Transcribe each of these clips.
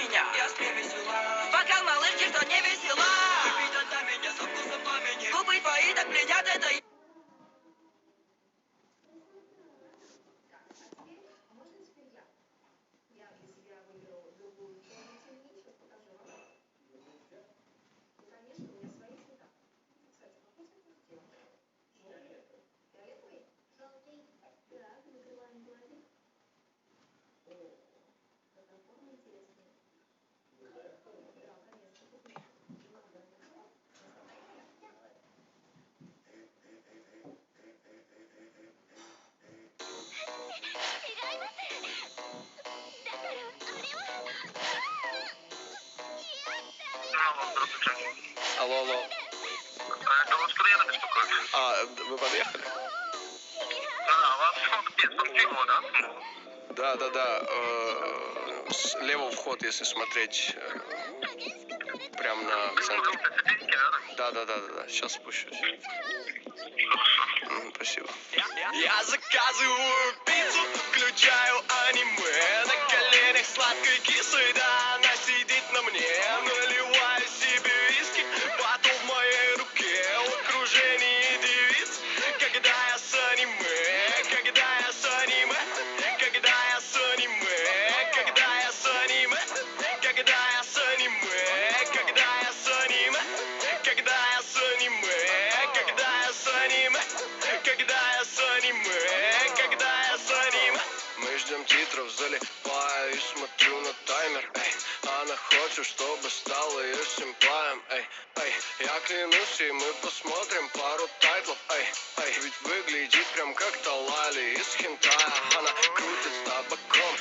меня. Я с ней весела. Бокал малышки, что не весела. Выпить одна меня со вкусом пламени. Губы твои так пленят, это Алло, алло. Это вот куда беспокоит? Вы подъехали? Да, вас где? Там чего, да? Да. Слева вход, если смотреть, прям на центр. Да. Сейчас спущусь. Спасибо. Я заказываю пиццу, включаю аниме. На коленях сладкой кислой, да, она сидит на мне. Наливаю себе виски, батл в моей руке. В окружении девиц, когда я с аниме. Когда я с аниме. Когда я с аниме. Когда я с аниме. Когда я с аниме. Когда я с аниме. Когда я с аниме. Когда я с аниме. Когда я с аниме. Когда я с аниме. Мы ждем титров, залипаю и смотрю на таймер. Она хочет, чтобы стал ее симплаем. Я клянусь, и мы посмотрим пару тайтлов. Ведь выглядит прям как Талали из хентая. Она крутит с табаком.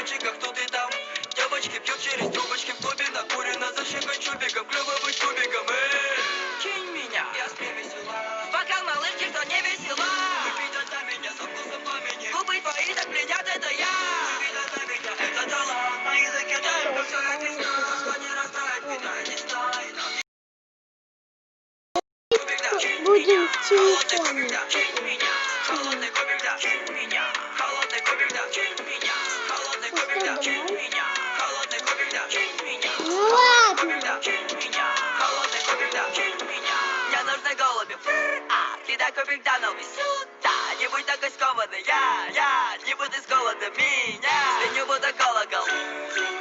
стаканчиках тут и там. Девочки пьют через трубочки в клубе, накурено за щекой чубиком, клевый тубиком. Кинь меня, я с весела. Бокал малышки, кто не весела. Выпить за меня со вкусом пламени. Губы твои так пленят, это я. Выпить за меня, это талант. На языке только все как весна. Что не растает, питает, не знает. Будем в телефоне. Кинь меня, холодный кубик, да. Кинь меня, холодный кубик, да. Кинь меня, холодный кубик, да. Кинь меня, холодный кубик, да. Кинь меня. Ну ладно. Мне нужны голуби, ты такой всегда новый сюда. Не будь такой скованный, я не буду с голода меня. Звеню буду колокол,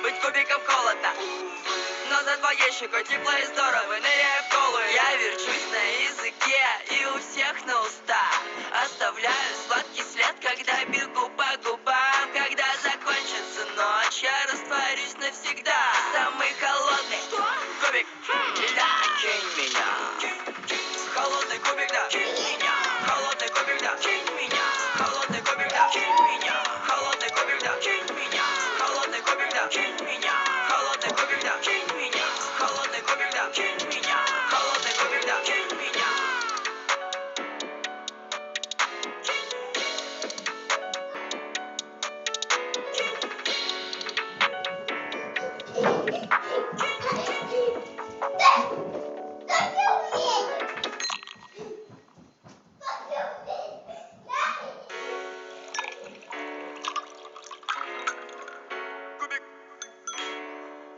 быть кубиком холодно. Но за твоей щекой тепло и здорово, ныряя в колу. Я верчусь на языке и у всех на устах. Оставляю сладкий след, когда бегу по губам. Когда закончится ночь, я растворюсь навсегда. Самый холодный кубик льда. Кинь меня, холодный кубик, да. Кинь меня, холодный кубик, да. Кинь меня, холодный кубик, да. Кинь меня, холодный кубик, да. Кинь меня, холодный кубик, да. Кинь меня, холодный кубик, да. Кинь меня, холодный кубик, да. Кинь меня, холодный кубик, да. Кинь меня. Кубик.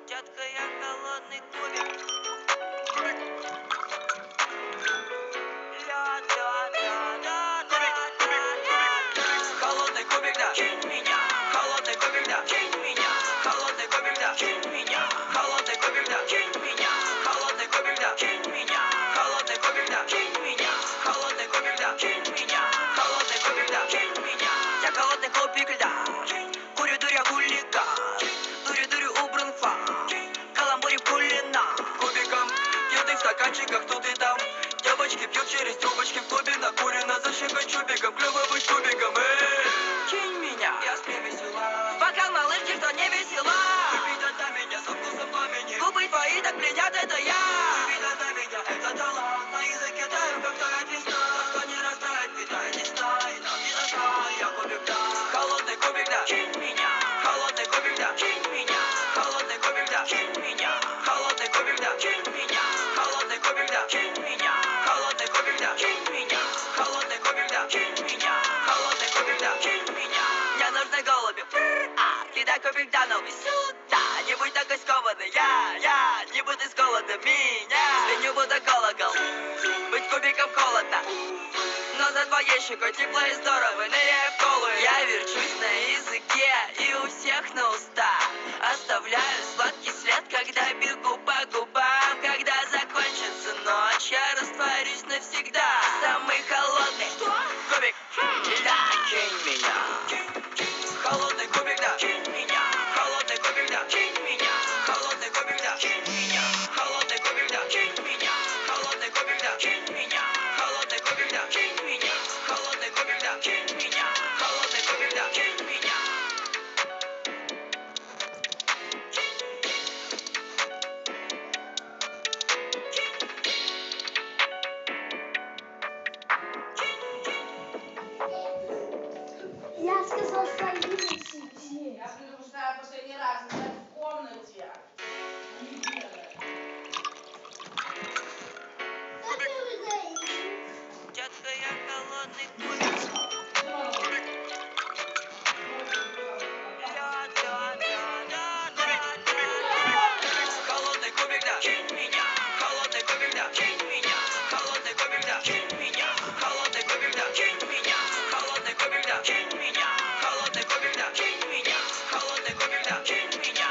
Детка, я холодный кубик. Кубик. Холодный кубик, да. Кинь меня. Холодный кубик, да. Кинь меня. Холодный кубик, да. Кинь меня. Холодный кубик, да. Кинь меня. Холодный кубик, да. Кинь меня. Холодный кубик, да. Кинь меня. Холодный кубик, да. Кинь меня. Холодный кубик, да. Кинь меня. Я холодный кубик льда. Курю дуря хулиган. Дурю убран фан. Каламбури пулина. Кубиком пьют в стаканчиках тут и там. Девочки пьют через трубочки в клубе, накурено за щекой чубиком, клевый тубиком. Кинь меня, я с весела. Бокал малышки, что не весела. Выпить за меня со вкусом пламени. Губы твои так пленят, это я. Выпить за меня, это талант. На языке таю, как тает весна. Что не растает, питает, не знает. Нам не нужна, я кубик, да. Холодный кубик, да. Кинь меня. Холодный кубик, да. Кинь меня. Холодный кубик, да. Кинь меня. Холодный кубик, да. Кинь меня. Холодный кубик, да. Кинь меня. Холодный кубик, да. Кинь меня. Холодный кубик, да. Кинь меня. Холодный кубик, да. Кинь меня. Мне нужны голуби, ты такой всегда новый сюда. Не будь такой скованный, я не буду с голода меня. Звеню буду колокол, быть кубиком холодно. Но за твоей щекой тепло и здорово, ныряя в колу. Я верчусь на языке и у всех на устах. Оставляю сладкий след, когда бегу по губам. Когда закончится ночь, я растворюсь навсегда. Самый холодный кубик льда. Кинь меня. Холодный кубик, да. Кинь меня. Холодный кубик, да. Кинь меня. Холодный кубик, да. Кинь меня. Холодный кубик, да. Кинь меня. Холодный кубик, да. Кинь меня. Холодный кубик, да. Кинь меня. Холодный кубик, да. Кинь меня. Холодный кубик, да. Кинь меня. Я сказал садись. Я предупреждаю последний раз, не стать в комнате. Не делай. Детка, я холодный кубик. Холодный кубик, да. Кинь меня. Холодный кубик, да. Кинь меня. Холодный кубик, да. Кинь меня. Холодный кубик, да. Кинь меня. Холодный кубик, да. Кинь меня. Холодный кубик, да. Кинь меня. Холодный кубик, да. Кинь меня.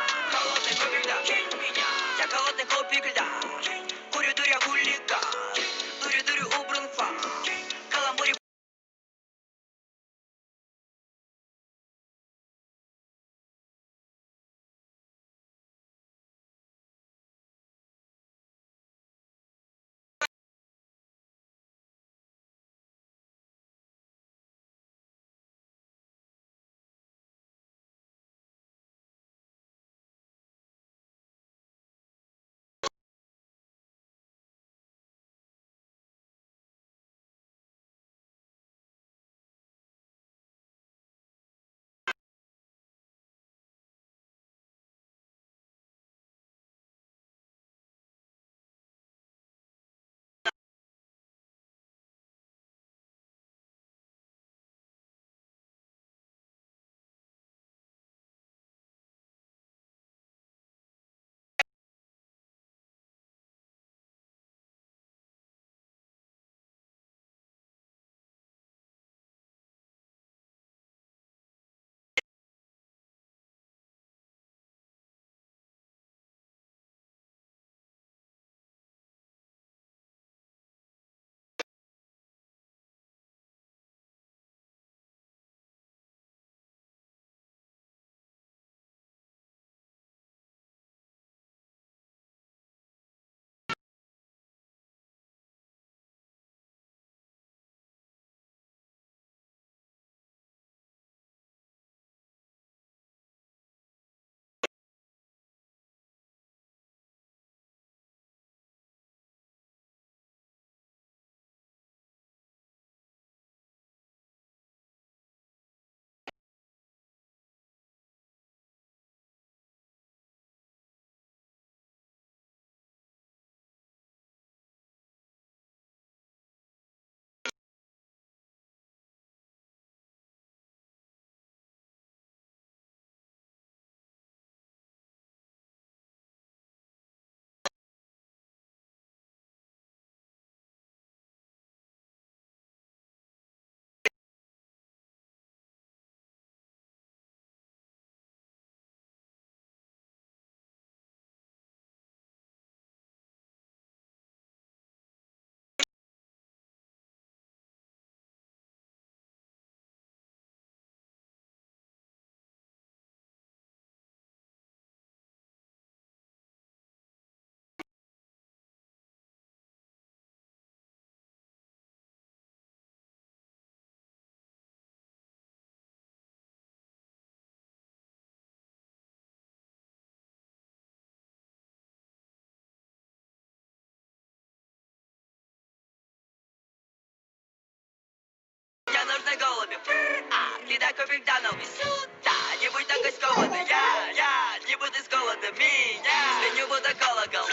Кидай кубик да, но сюда. Не будь такой скованный, я не буду с голода. Меня звеню будто колокол.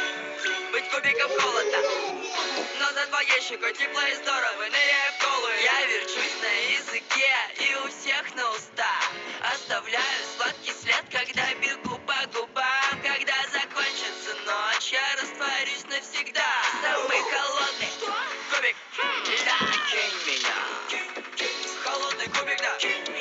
Быть кубиком холодно, но за твоей щекой тепло и здорово. Ныряю в колу, я верчусь на языке и у всех на устах. Оставляю сладкий след, когда бегу по губам. Когда закончится ночь, я растворюсь навсегда. Самый холодный кубик льда. Кинь меня, холодный кубик льда.